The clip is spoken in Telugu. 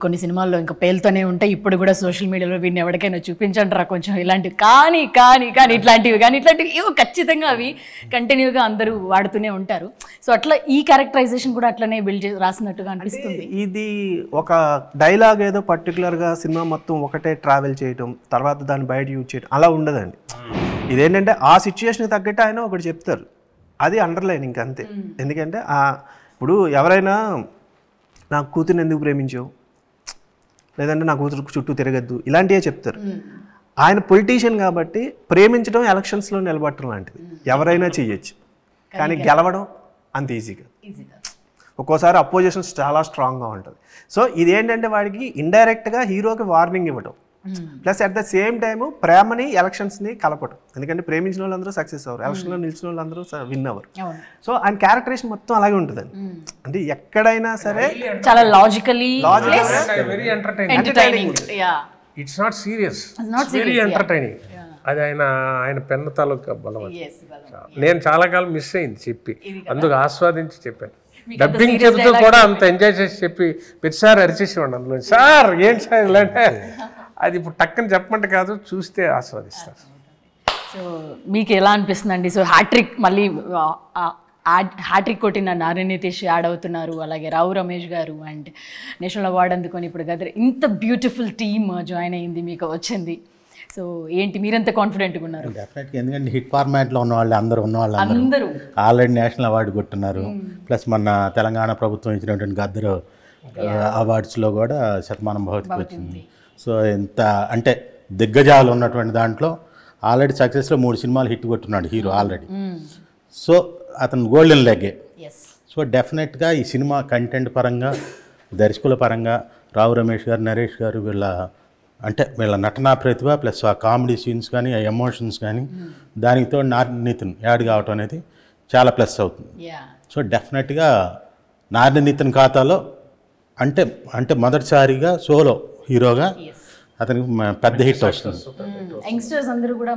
కొన్ని సినిమాల్లో ఇంకా పేలుతూనే ఉంటాయి. ఇప్పుడు కూడా సోషల్ మీడియాలో వీడిని ఎవరికైనా చూపించండిరా కొంచెం ఇలాంటివి కానీ ఇట్లాంటివి ఏవో ఖచ్చితంగా అవి కంటిన్యూగా అందరూ వాడుతూనే ఉంటారు. సో అట్లా ఈ క్యారెక్టరైజేషన్ కూడా అట్లనే బిల్డ్ చేసి రాసినట్టుగా అనిపిస్తుంది. ఇది ఒక డైలాగ్ ఏదో పర్టికులర్గా సినిమా మొత్తం ఒకటే ట్రావెల్ చేయటం, తర్వాత దాన్ని బయట యూజ్ చేయడం అలా ఉండదండి. ఇదేంటంటే ఆ సిచ్యుయేషన్కి తగ్గట్టు ఆయన ఒకటి చెప్తారు, అది అండర్లైన్ ఇంకంతే. ఎందుకంటే ఇప్పుడు ఎవరైనా నా కూతుర్ని ఎందుకు ప్రేమించావు, లేదంటే నా కూతురు చుట్టూ తిరగద్దు, ఇలాంటివే చెప్తారు. ఆయన పొలిటీషియన్ కాబట్టి ప్రేమించడం ఎలక్షన్స్లో నిలబడటం లాంటిది ఎవరైనా చేయొచ్చు, కానీ గెలవడం అంత ఈజీగా. ఒక్కోసారి అపోజిషన్స్ చాలా స్ట్రాంగ్గా ఉంటుంది. సో ఇదేంటంటే వాడికి ఇండైరెక్ట్గా హీరోకి వార్నింగ్ ఇవ్వడం, plus at the same time ప్రేమని ఎలక్షన్స్ని కలపడం. ఎందుకంటే ప్రేమించిన వాళ్ళందరూ సక్సెస్ అవ్వరు, ఎలక్షన్లో నిలిచిన వాళ్ళందరూ విన్ అవ్వరు. సో ఆయన క్యారెక్టరేషన్ మొత్తం అలాగే ఉంటుందండి. అంటే ఎక్కడైనా సరే చాలా logically very entertaining. It's not serious, very entertaining. అది ఆయన పెన్న తాలూకా బలం. నేను చాలా కాలం మిస్ అయింది చెప్పి, అందుకు ఆస్వాదించి చెప్పాను. డబ్బింగ్ చెబుతూ కూడా అంత ఎంజాయ్ చేసి చెప్పి ప్రతిసారి అరిచేసేవాడు అందులో, సార్ ఏంటి సార్ ఇలాంటి. అది ఇప్పుడు టక్కని చెప్పమంటే కాదు, చూస్తే ఆస్వాదిస్తారు. సో మీకు ఎలా అనిపిస్తుందండి? సో హ్యాట్రిక్ మళ్ళీ హ్యాట్రిక్ కొట్టిన నాని నితీష్ యాడ్ అవుతున్నారు, అలాగే రావు రమేష్ గారు అండ్ నేషనల్ అవార్డు అందుకొని ఇప్పుడు గదర్ ఇంత బ్యూటిఫుల్ టీమ్ జాయిన్ అయ్యింది, మీకు వచ్చింది. సో ఏంటి మీరెంత కాన్ఫిడెంట్గా ఉన్నారు? డెఫినెట్గా, ఎందుకంటే హిట్ ఫార్మాట్లో ఉన్నవాళ్ళు అందరూ ఆల్రెడీ నేషనల్ అవార్డు కొట్టున్నారు. ప్లస్ మన తెలంగాణ ప్రభుత్వం ఇచ్చినటువంటి గద్దరు అవార్డ్స్లో కూడా శతమానం భవతికి వచ్చింది. సో ఎంత అంటే దిగ్గజాలు ఉన్నటువంటి దాంట్లో ఆల్రెడీ సక్సెస్లో 3 సినిమాలు హిట్ కొట్టున్నాడు హీరో ఆల్రెడీ. సో అతను గోల్డెన్ లెగ్గే. సో డెఫినెట్గా ఈ సినిమా కంటెంట్ పరంగా, దర్శకుల పరంగా రావు రమేష్ గారు, నరేష్ గారు వీళ్ళ నటనా ప్రతిభ ప్లస్ ఆ కామెడీ సీన్స్ కానీ, ఆ ఎమోషన్స్ కానీ, దానితో నితిన్ యాడ్ కావటం అనేది చాలా ప్లస్ అవుతుంది. సో డెఫినెట్గా నితిన్ ఖాతాలో అంటే మొదటిసారిగా సోలో హీరోగా అతనికి పెద్ద హిట్ వస్తుంది. యంగ్స్టర్స్ అందరూ కూడా